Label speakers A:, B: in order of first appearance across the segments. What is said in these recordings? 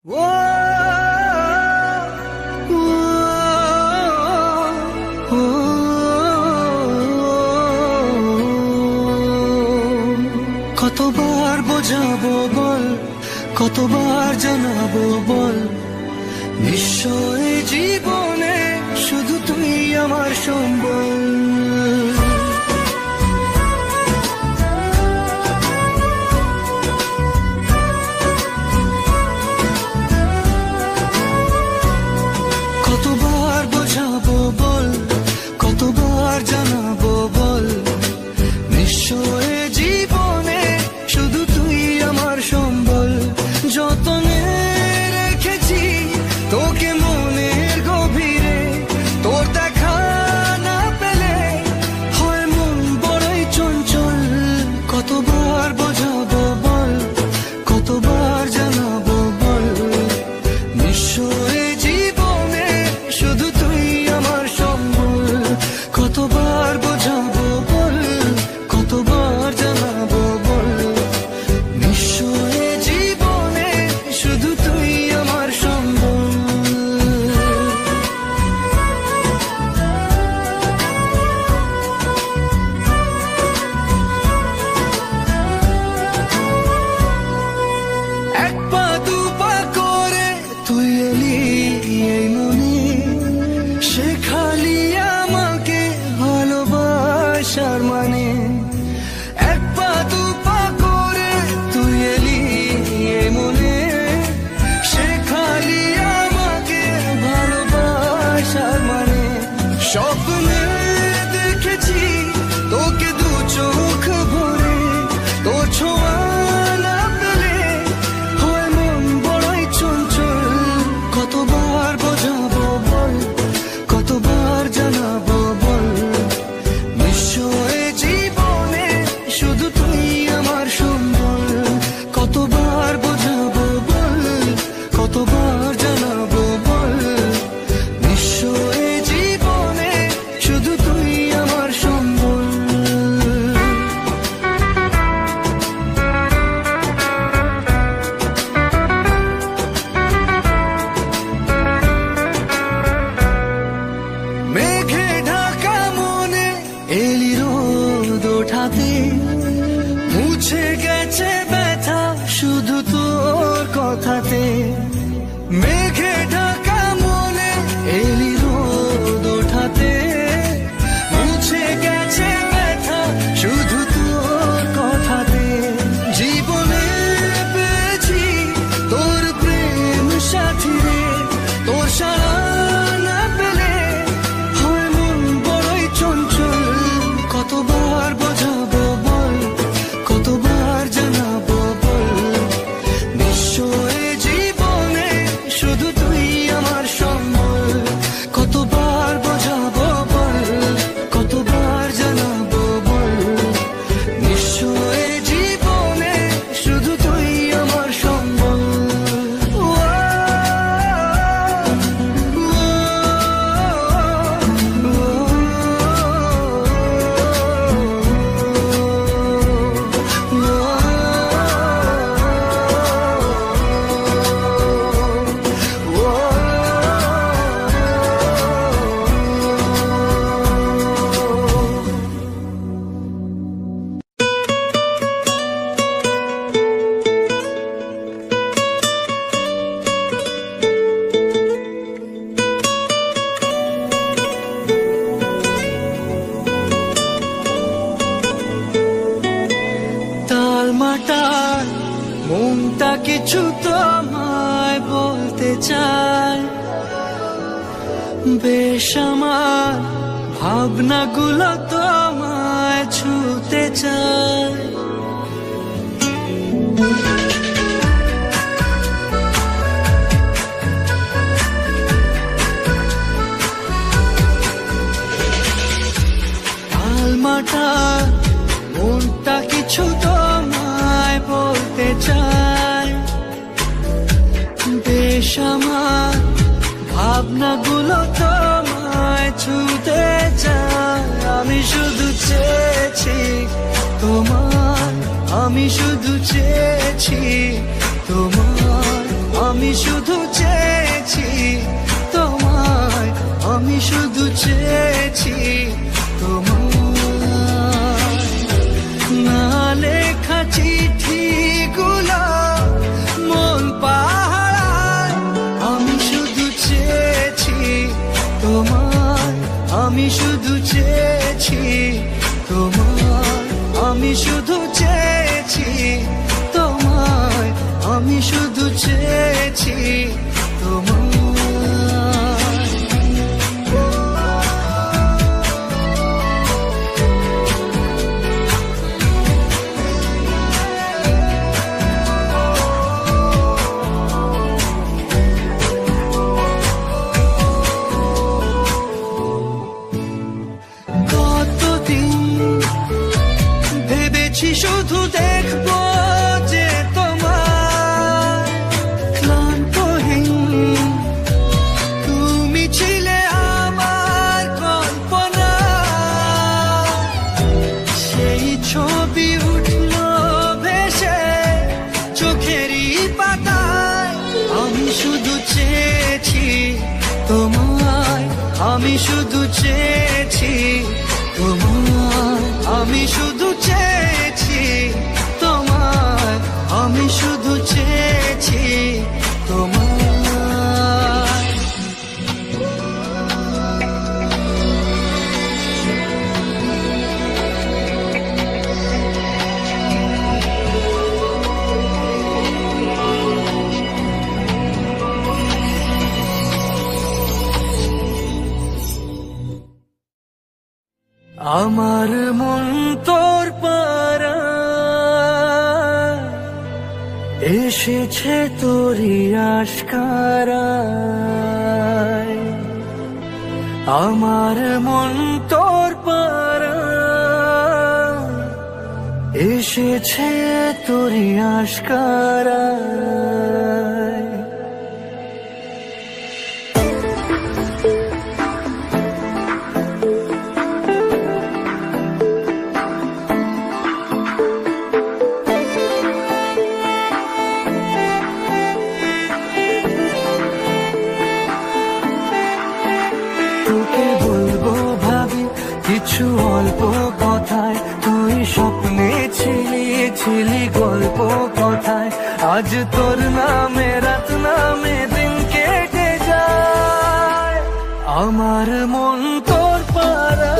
A: কতবার বোঝাবো বল, কতবার জানাবো বল, নিশ্চয় জীবনে শুধু তুই আমার সম্বল। কতবার বোঝাবো বল, কতবার জানাবো বল, নিশ্চয় জীবনে শুধু তুই আমার সম্বল। যতনে রেখেছি তোকে মনের গভীরে, তোর দেখা না পেলে হয় মন বড়ই চঞ্চল। কতবার বোঝাবো বল, কতবার জানাবো বল, নিশ্চয় জীবনে শুধু তুই আমার সম্বল। কতবার বোঝাবো বল, কতবার জানাবো বল, নিশ্চয় জীবনে শুধু তুই আমার সম্বল। এক পা দু পা করে তুই এলি এই মনে, শেখালি আমাকে ভালোবাসার মানে। এক পা দু পা করে তুই এলি এই মনে, শেখালি আমাকে ভালোবাসার মানে। স্বপ্নে দেখেছি তোকে দু চোখ ভরে, তোর ছোঁয়া না পেলে হয় মন বড়ই চঞ্চল। কতবার বোঝাবো বল, কতবার জানাবো বল, নিশ্চয় জীবনে শুধু তুই আমার সম্বল। কতবার বোঝাবো বল, কতবার জানাবো বল, নিশ্চয় জীবনে শুধু তুই আমার সম্বল। মেঘে ঢাকা মনে এলি রোদ ওঠাতে, মুছে গেছে ব্যথা শুধু তোর কথাতে। মেঘে ঢাকা মনে এলি রোদ ওঠাতে, মুছে গেছে ব্যথা শুধু তোর কথাতে। জীবনে পেয়েছি তোর প্রেম সাথী রে, তোর সারা না পেলে হয় মন বড়ই চঞ্চল। কতবার বোঝাবো বল, কতবার জানাবো বল, নিশ্চয় জীবনে শুধু তুই আমার সম্বল। কতবার বোঝাবো বল, কতবার জানাবো বল, নিশ্চয় জীবনে শুধু তুই আমার সম্বল। তালমাটার মনটা কিছু তোমায় বলতে চায়, বেশ আমার ভাবনাগুলো তোমায় ছুতে চায়। তালমাটার মনটা কিছু তোমায় বলতে চায়, বেশ আমার ভাবনাগুলো তোমায় ছুতে চায়। আমি শুধু চেয়েছি তোমার, আমি শুধু চেয়েছি তোমার, আমি শুধু বইয়েরই পাতায় আমি শুধু চেয়েছি তোমায়, আমি শুধু চেয়েছি তোমায়, আমি শুধু চেয়েছি তোমায়, আমি শুধু চেয়েছি তোমায়। আমার মন তোর পারা এসেছে তোরই আশকারায়, আমার মন তোর পারা এসেছে তোরই আশকারায়। কিছু অল্প কথায় তুই স্বপ্নে ছিলি গল্প কথায়, আজ তোর নামে রাত নামে দিন কেটে যায়। আমার মন তোর পারা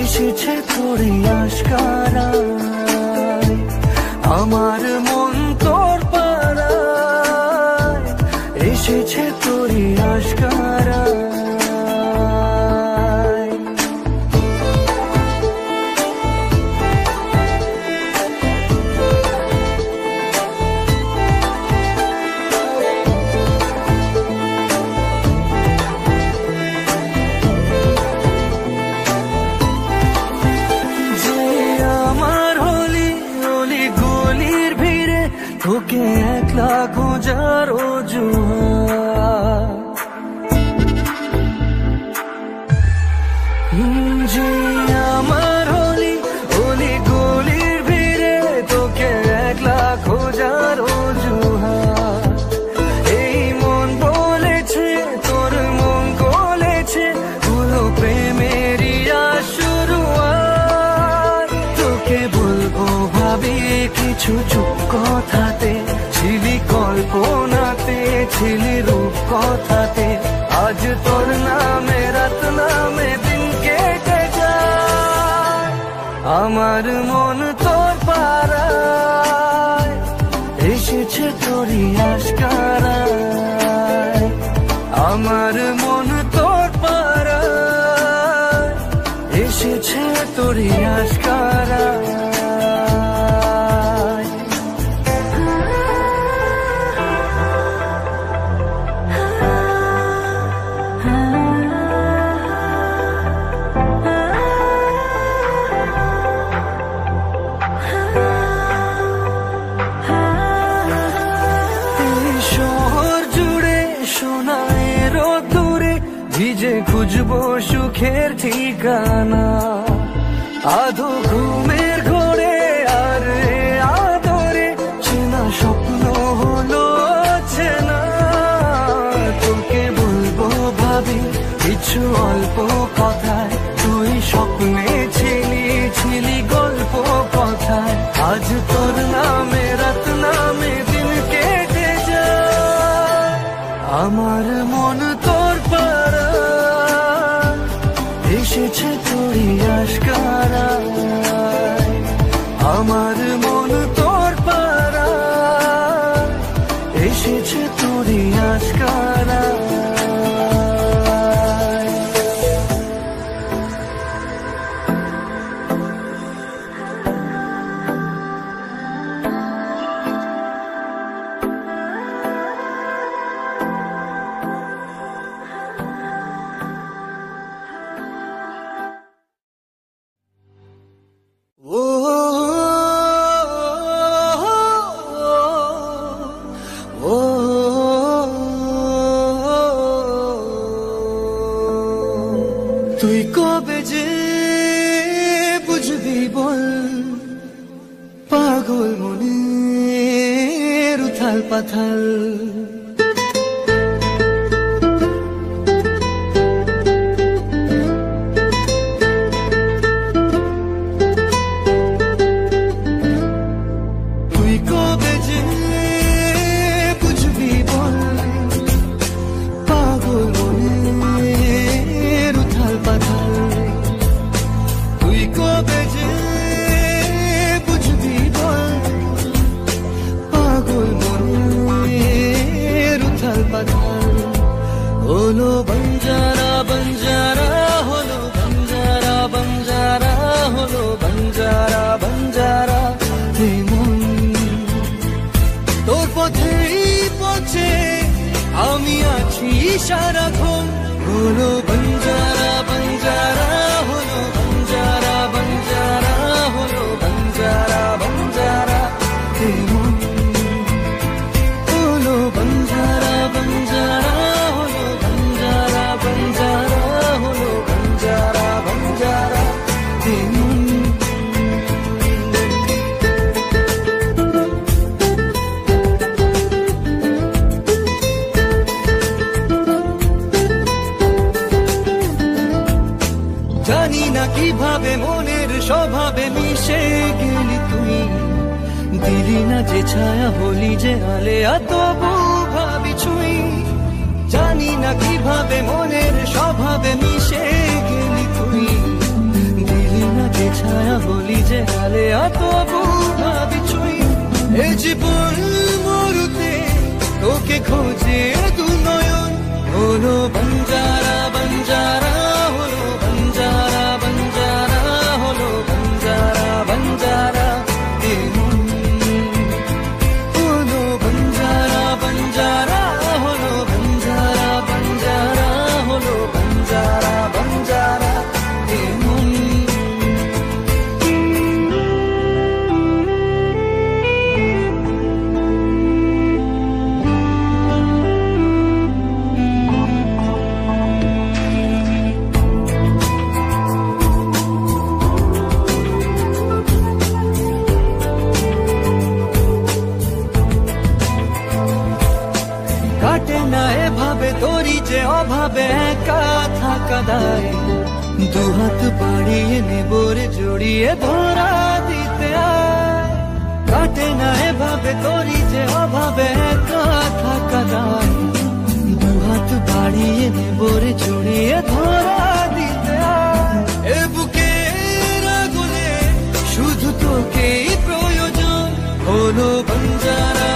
A: এসেছে তোরই আশকারায়, আমার মন তোর পারা এসেছে তোরই আশকারায়। তোকে একলা খোঁজার অজুহাত, যে আমার হলি অলি গলির ভিড়ে তোকে একলা খোঁজার অজুহাত। এই মন বলেছে তোর মন গলেছে হলো প্রেমেরই শুরুয়াত। তোকে বলবো ভাবি কিছু চুপ কথাতে, ছিলি কল্পনাতে ছিলি রূপ কথাতে, আজ তোর নামে রাত নামে দিন কেটে যায়। আমার মন তোর পারায় এসেছে তোরই আশকারায়, আমার মন তোর পারায় এসেছে তোরই আশকারায়। ভিজে খুঁজবো সুখের ঠিকানা, আধো ঘুমের ঘোরে আর আদরে চেনা স্বপ্ন হলো চেনা। তোকে বলবো ভাবি কিছু অল্প কথায় তুই স্বপ্নে ছিলি গল্প কথায়, আজ তোর নামে রাত নামে দিন কেটে যায়। আমার মন তোর পারা এসেছে তোরই আশকারায়, আমার মন তোর পারা এসেছে তোরই আশকারায়। তুই কবে যে বুঝবি বল পাগল মনে উথাল পাথাল। তুই কবে যে বুঝবি বল পাগল মনের উথাল পাথাল। তুই কবে যে বুঝবি বল পাগল মনের উথাল পাথাল। হলো বঞ্জারা বঞ্জারা হলো বঞ্জারা বঞ্জারা হলো বঞ্জারা বঞ্জারা। মন তোর পথেই পথে আমি আছি সারাক্ষণ। হলো বঞ্জারা বঞ্জারা হলো বঞ্জারা বঞ্জারা হলো বঞ্জারা বঞ্জারা। মন হলো বঞ্জারা বঞ্জারা হলো বঞ্জারা বঞ্জারা হলো বঞ্জারা বঞ্জারা। জানি না কিভাবে মনের স্বভাবে মিশে গেলি তুই। দিলি না যে ছায়া হলি যে আলেয়া তবু ভাবি ছুঁই। জানি না কিভাবে মনের স্বভাবে মিশে গেলি তুই। দিলি না যে ছায়া হলি যে আলেয়া তবু ভাবি ছুঁই। এ জীবন মরুতে তোকে খোঁজে দু নয়ন। হলো বঞ্জারা বঞ্জারা হলো বঞ্জারা বঞ্জারা হলো বঞ্জারা বঞ্জারা। হলো বঞ্জারা বঞ্জারা হলো বঞ্জারা বঞ্জারা হলো বঞ্জারা বঞ্জারা। কাটে না এভাবে তোরি যে অভাবে একা থাকা দায়। দুহাত বাড়িয়ে নেবরে জড়িয়ে ধরা দিতে আয়। কাটে না এভাবে তোরি যে অভাবে একা থাকা দায়। দুহাত বাড়িয়ে নেবরে জড়িয়ে ধরা দিতে আয়। এ বুকের আগুনে শুধু তোকেই প্রয়োজন। হলো বঞ্জারা